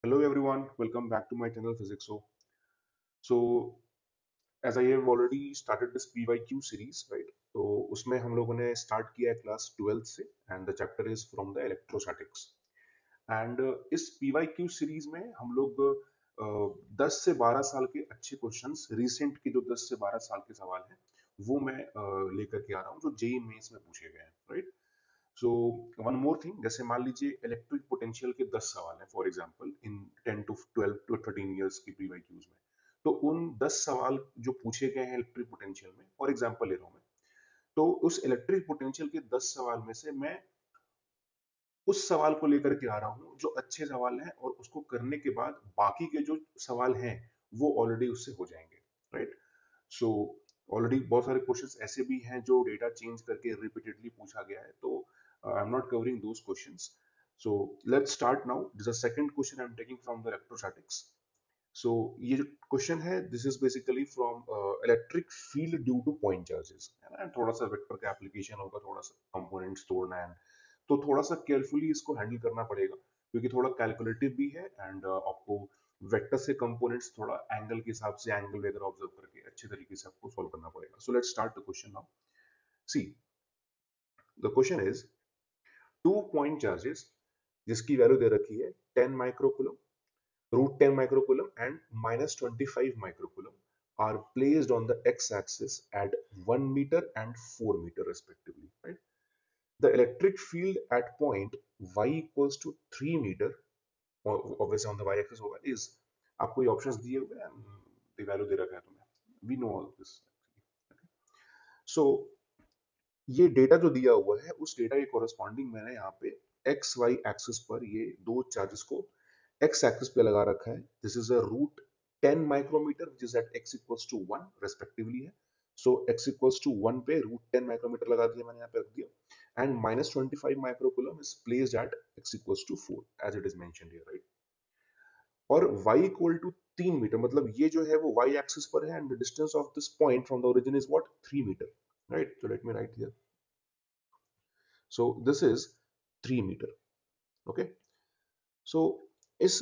Hello everyone, welcome back to my channel Physics. So as I have already started this PYQ series, right? तो उसमें हम लोगों ने start किया है क्लास 12th से and the chapter is from the electrostatics and इस PYQ series में हम लोग 10 से 12 साल के अच्छे क्वेश्चंस रिसेंट के जो 10 से 12 साल के सवाल हैं वो मैं लेकर के आ रहा हूँ जो जेई मेंस में पूछे गए हैं, right? So one more thing, जैसे मान लीजिए इलेक्ट्रिक पोटेंशियल के 10 सवाल हैं for example in 10 to 12 to 13 years की PYQs में। तो उन 10 सवाल जो पूछे गए हैं इलेक्ट्रिक पोटेंशियल में, फॉर एग्जांपल ले रहा हूं मैं, तो उस इलेक्ट्रिक पोटेंशियल के 10 सवाल में से मैं उस सवाल को लेकर के आ रहा हूँ जो अच्छे सवाल हैं और उसको करने के बाद बाकी के जो सवाल हैं वो ऑलरेडी उससे हो जाएंगे, राइट? सो ऑलरेडी बहुत सारे क्वेश्चंस ऐसे भी हैं जो डेटा चेंज करके रिपीटेडली पूछा गया है, तो I am not covering those questions. So let's start now. This is second question I am taking from the electrostatics. So ये जो क्वेश्चन है this is basically from electric field due to point charges, है ना? थोड़ा सा vector का application होगा, थोड़ा सा कंपोनेंट्स तोड़ना है, तो थोड़ा सा केयरफुली इसको हैंडल करना पड़ेगा क्योंकि थोड़ा कैलकुलेटिव भी है एंड आपको वेक्टर से कंपोनेंट्स थोड़ा एंगल के हिसाब से एंगल वगैरह ऑब्जर्व करके अच्छे तरीके से आपको सॉल्व करना पड़ेगा। So let's start the question now. See, the question is two point charges जिसकी वैल्यू दे रखी है 10 microcoulomb, root 10 microcoulomb and minus 25 microcoulomb are placed on the x-axis at 1 meter and 4 meter respectively, right? The electric field at point y equals to 3 meter, obviously on the y-axis होगा, is, आपको ये options दिए हुए हैं, the value दे रखा है तुम्हें, we know all this, so ये डेटा जो दिया हुआ है उस डेटा के कोरस्पॉन्डिंग मैंने यहाँ पे एक्स वाई एक्सिस पर ये दो चार्जेस को एक्स एक्सिस पे लगा रखा है। This is a root 10 micrometre which is at x equals to 1 respectively है। सो x इक्वल्स टू 1 पे रूट 10 माइक्रोमीटर लगा दिया मैंने, यहाँ पे रख दिया, and minus 25 microcoulomb is placed at x equals to 4 as it is mentioned here, right? और y इक्वल टू 3 मीटर, मतलब ये जो है वो y एक्सिस पर है and the distance of this point from the origin is what, 3 meter, right? So let me write here. So this is 3 meter, okay? So इस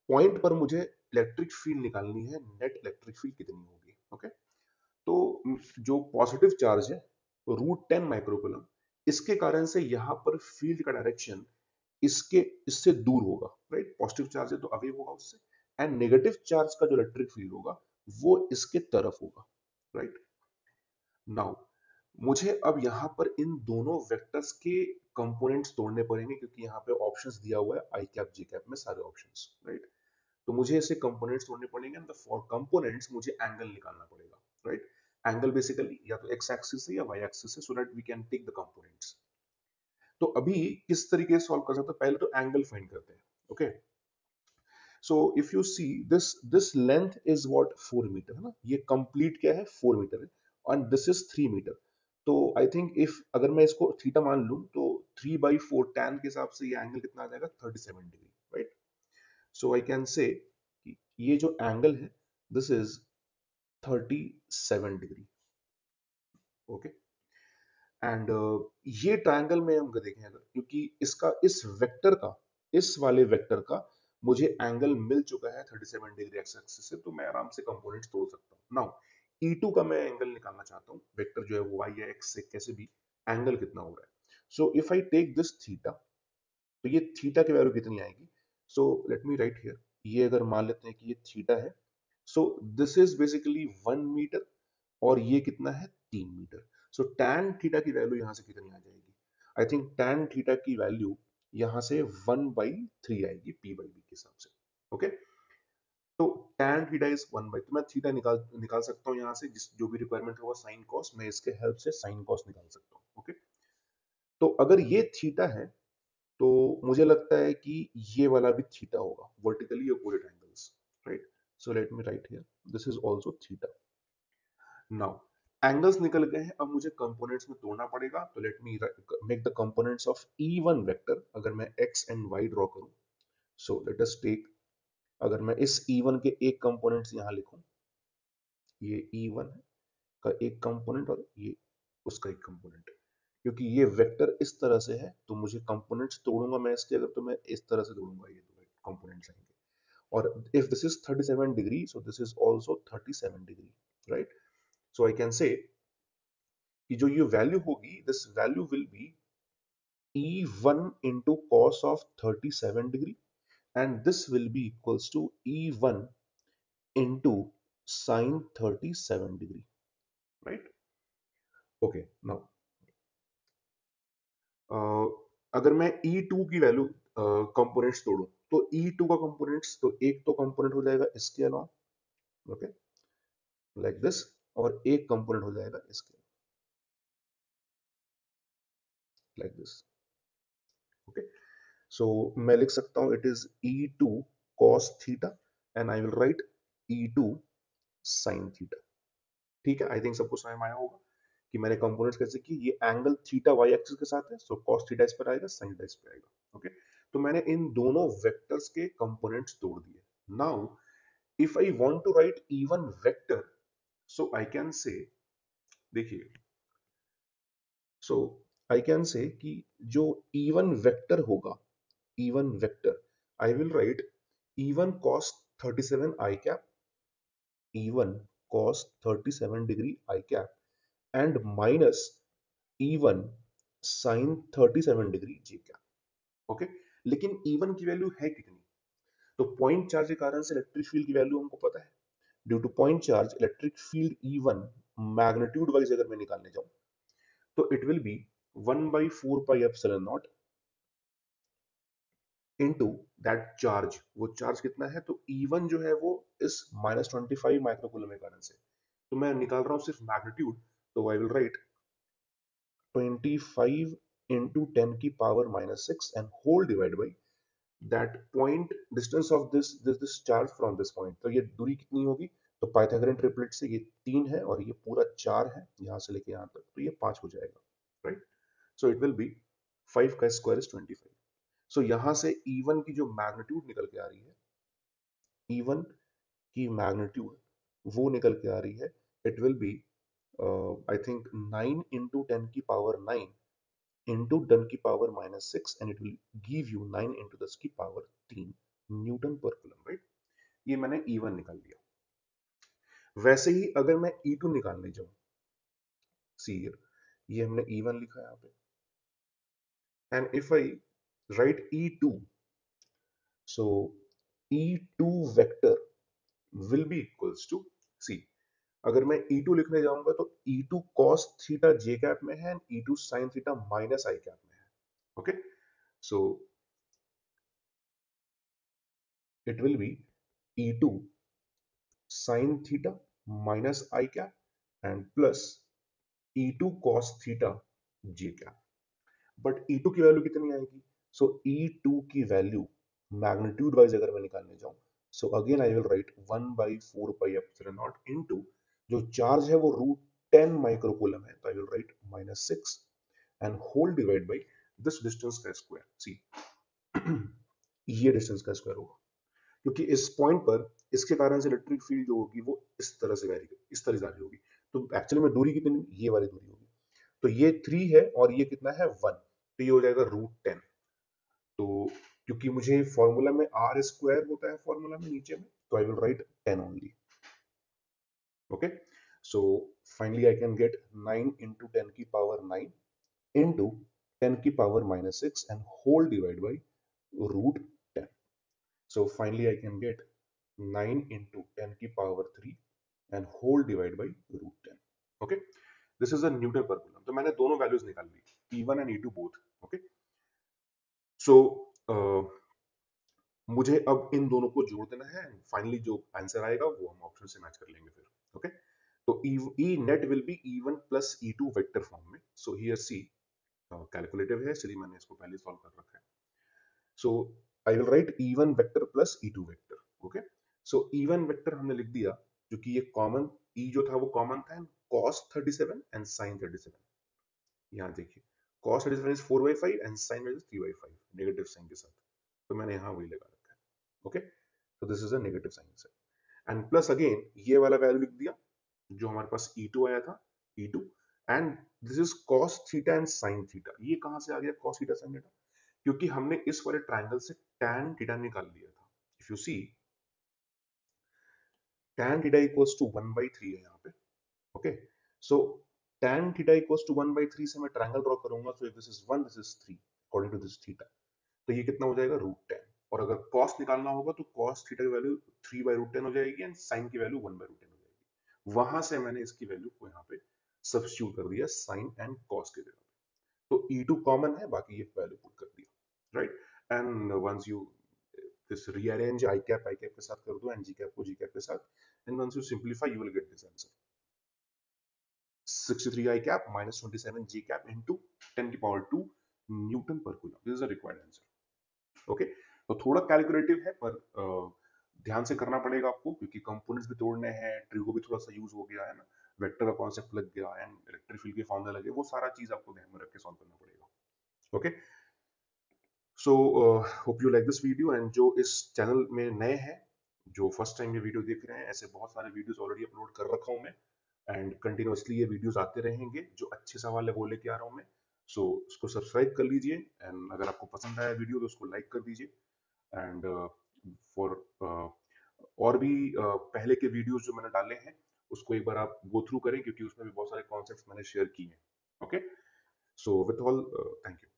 point पर मुझे इलेक्ट्रिक फील्ड निकालनी है, नेट इलेक्ट्रिक फील्ड कितनी होगी, okay? तो जो positive charge है रूट 10 माइक्रोकूलम, इसके कारण से यहाँ पर फील्ड का डायरेक्शन इसके इससे दूर होगा, राइट? पॉजिटिव चार्ज है तो अवे होगा उससे, एंड नेगेटिव चार्ज का जो इलेक्ट्रिक फील्ड होगा वो इसके तरफ होगा, राइट? नाउ मुझे अब यहाँ पर इन दोनों वेक्टर्स के कंपोनेंट्स तोड़ने पड़ेंगे क्योंकि यहाँ पे ऑप्शंस दिया हुआ है आई कैप जी कैप में सारे ऑप्शंस, राइट? तो मुझे ऐसे कंपोनेंट्स तोड़ने पड़ेंगे एंड फॉर कंपोनेंट्स मुझे एंगल निकालना पड़ेगा, राइट? एंगल बेसिकली या तो एक्स एक्सिस है या वाई एक्सिस है, so that we can take the components. तो अभी किस तरीके से सॉल्व कर सकते हैं, पहले तो एंगल फाइंड करते हैं, okay? So if you see this length is what, 4 metre, है ना? ये कंप्लीट क्या है, 4 मीटर है, एंड दिस इज 3 मीटर। तो आई थिंक इफ अगर मैं इसको थीटा मान लूं तो 3/4 tan के हिसाब से ये एंगल कितना आ जाएगा, 37 degree, right? So I can से ये जो एंगल है this is 37 degree, okay? And ये ट्रायंगल में हम देखें अगर, क्योंकि इसका इस वेक्टर का, इस वाले वेक्टर का मुझे एंगल मिल चुका है 37 डिग्री एक्स एक्सिस से, तो मैं आराम से कंपोनेंट्स तोड़ सकता हूँ। नाउ E2 का मैं एंगल निकालना चाहता हूँ, वेक्टर जो है वो y या x से कैसे भी एंगल कितना हो रहा है। So if I take this theta, तो ये थीटा की वैल्यू कितनी आएगी? So let me write here, ये अगर मान लेते हैं कि ये थीटा है, so this is basically 1 metre और ये कितना है, 3 मीटर। सो tan थीटा की वैल्यू यहाँ से कितनी आ जाएगी? आई थिंक tan थीटा की वैल्यू यहाँ से 1/3 आएगी p बाई बी के हिसाब से, ओके? तो tan थीटा इज 1/, तो मैं थीटा निकाल निकाल सकता हूँ यहाँ से, जिस जो भी रिक्वायरमेंट होगा साइन कॉस, मैं इसके हेल्प से साइन कॉस निकाल सकता हूँ, ओके? तो अगर ये थीटा है तो मुझे लगता है कि ये वाला भी थीटा होगा, vertically opposite angles, right? So let me write here, this is also theta. Now angles निकल गए हैं, अब मुझे कंपोनेंट्स में तोड़ना पड़ेगा, तो let me make the components of E1 vector. अगर मैं x एंड y ड्रॉ करूं, सो लेट अस टेक, अगर मैं इस E1 के एक कंपोनेंट्स यहां लिखूं, ये E1 का एक कंपोनेंट और ये उसका एक कंपोनेंट, क्योंकि ये वेक्टर इस तरह से है तो मुझे कंपोनेंट्स तोड़ूंगा मैं इसके, अगर तो मैं इस तरह से तोड़ूंगा, ये दो कंपोनेंट्स आएंगे। और if this is 37 degree, so this is also 37 degree, right? So I can say कि जो ये वैल्यू होगी, this value will be E1 into cos of 37 degree, and this will be equals to E1 into sin 37 degree, right? Okay, now अगर मैं E2 की value components तोड़ूं, तो E2 का components, तो एक तो कंपोनेंट हो जाएगा इसके अलावा, ओके, लाइक दिस, और एक कंपोनेंट हो जाएगा इसके, लाइक दिस, ओके। सो मैं लिख सकता हूं it is E2 cos theta and I will right E2 sin theta. ठीक है, आई थिंक सबको समझ में आया होगा कि मैंने कंपोनेंट्स कैसे की। ये एंगल थीटा वाई एक्सिस के साथ है, सो cos थीटा इस पर आएगा, sin थीटा इस पर आएगा, ओके। तो मैंने इन दोनों वेक्टर्स के कंपोनेंट्स तोड़ दिए। Now if I want to write E one vector, so I can say, देखिए, सो आई कैन से कि जो इवन वेक्टर होगा, E one vector, I will write E one cos 37 i cap, even cos 37 degree i cap, and minus even sin 37 degree j cap, okay. लेकिन even की value है कितनी? तो point charge के कारण से इलेक्ट्रिक फील्ड की वैल्यू हमको पता है। Due to point charge electric field even magnitude wise अगर मैं निकालने जाऊं, तो it will B 1/4 pi epsilon nought into that charge. वो चार्ज कितना है? तो E1 जो है वो इस -25 माइक्रोकूलम के कारण से, तो मैं निकाल रहा हूँ सिर्फ मैग्नीट्यूड, तो आई विल राइट 25 into 10 की power -6 and whole divided by that point distance of this charge from this point। तो ये दूरी कितनी होगी? तो पाइथागोरन ट्रिपलेट से ये 3 है और ये पूरा 4 है, यहाँ से लेके यहाँ तक, तो ये 5 हो जाएगा, right. So it will B 5 का स्क्वायर इज 25। सो यहाँ से E1 की जो मैग्नीट्यूड निकल के आ रही है, E1 की मैग्नीट्यूड वो निकल के आ रही है, it will be I think 9 into 10 की पावर 9 into 10 की power -6 and it will give you 9 into 10 की पावर 3 न्यूटन पर कूलम, राइट। ये मैंने E1 निकाल लिया। वैसे ही अगर मैं E2 निकालने जाऊं, सी हियर, ये हमने E1 लिखा है यहाँ पे, and if I write E2, so E2 vector will be equals to, see, अगर मैं E2 लिखने जाऊंगा तो E2 cos theta j cap में है and E2 sin theta minus i cap में है, okay. So it will B E2 sin theta minus I cap and plus E2 cos theta j cap। But E2 की वैल्यू कितनी आएगी? सो E2 की value magnitude wise अगर मैं निकालने जाऊं, so again I will write 1/4 pi epsilon nought into जो चार्ज है वो √10 माइक्रोकूलम है, तो I will write -6 and whole divide by this distance का स्क्वायर। सी ये डिस्टेंस का स्क्वायर होगा, क्योंकि इस पॉइंट पर इसके कारण से इलेक्ट्रिक फील्ड जो होगी वो इस तरह से वैरी, इस तरह जारी होगी। तो एक्चुअली में दूरी कितनी? ये वाली दूरी होगी। तो ये 3 है और ये कितना है? 1, तो ये हो जाएगा √10। तो क्योंकि मुझे फॉर्मूला में आर स्क्वायर होता है फॉर्मूला में नीचे में, तो I will write 10 only, okay. So finally I can get 9 into 10 की पावर 9 into 10 की power -6 and whole divide by √10। So finally I can get 9 into 10 की power 3 and whole divide by √10, okay। This is a Newton per coulomb। तो मैंने दोनों values निकाल ली, E1 and E2 both, okay। So मुझे अब इन दोनों को जोड़ देना है, फाइनली जो आंसर आएगा वो हम ऑप्शन से मैच कर लेंगे फिर, ओके। तो E net will be E1 plus E2 vector form में। सो हियर सी, कैलकुलेटिव है इसलिए मैंने इसको पहले सॉल्व कर रखा है। So I will write E1 vector plus E2 vector, okay। So E1 vector हमने लिख दिया, जो कि ये कॉमन E जो था वो कॉमन था, cos 37 and sin 37। यहाँ देखिए cos 37 is 4/5 and sin is 3/5 negative sign के साथ, तो मैंने यहाँ वही लगा रखा है, ओके। तो this is a negative sign से, एंड प्लस अगेन ये वाला वैल्यू लिख दिया जो हमारे पास E2 आया था, E2, and this is cos theta and sin theta. ये कहाँ से आ गया cos थीटा sin थीटा? क्योंकि हमने इस वाले ट्रायंगल से tan थीटा निकाल लिया था। If you see tan theta equals to 1/3 है यहाँ पे। Okay, so tan theta equals to 1/3 से मैं ट्रायंगल ड्रॉ करूंगा, so if this is 1, this is 3 according to this theta, तो ये कितना हो जाएगा √10। और अगर कॉस निकालना होगा तो कॉस थीटा की वैल्यू 3/√10 हो जाएगी एंड साइन की वैल्यू 1/√10 हो जाएगी। वहां से मैंने इसकी वैल्यू को यहाँ पे सब्स्टिट्यूट कर दिया साइन एंड कॉस के जगह पे। तो E2 कॉमन है, बाकी ये वैल्यू पुट कर दिया, right. And once you this rearrange I cap के साथ कर दो एंड जी कैप को जी कैप के साथ, and once you simplify you will get this answer 63 I cap minus 27 G cap into 10 की पावर 2 न्यूटन पर coulomb. This is a required answer. Okay, तो थोड़ा कैलकुलेटिव है पर ध्यान से करना पड़ेगा आपको, क्योंकि कंपोनेंट्स भी तोड़ने हैं, ट्रिगो भी थोड़ा सा यूज हो गया है ना, वेक्टर का कॉन्सेप्ट लग गया एंड इलेक्ट्रिक फील्ड के फॉर्मूला लगे, वो सारा चीज आपको ध्यान में रख के सॉल्व करना पड़ेगा। Okay, so hope you like this video, and जो इस चैनल में नए हैं, जो फर्स्ट टाइम ये वीडियो देख रहे हैं, ऐसे बहुत सारे वीडियोस ऑलरेडी अपलोड कर रखा हूँ मैं, एंड कंटिन्यूअसली ये वीडियोस आते रहेंगे, जो अच्छे सवाल है वो लेके आ रहा हूँ मैं। सो उसको सब्सक्राइब कर लीजिए, एंड अगर आपको पसंद आया वीडियो तो उसको लाइक कर दीजिए। एंड फॉर और भी पहले के वीडियोस जो मैंने डाले हैं उसको एक बार आप गो थ्रू करें, क्योंकि उसमें भी बहुत सारे कॉन्सेप्ट्स मैंने शेयर किए हैं। Okay, so with all, thank you.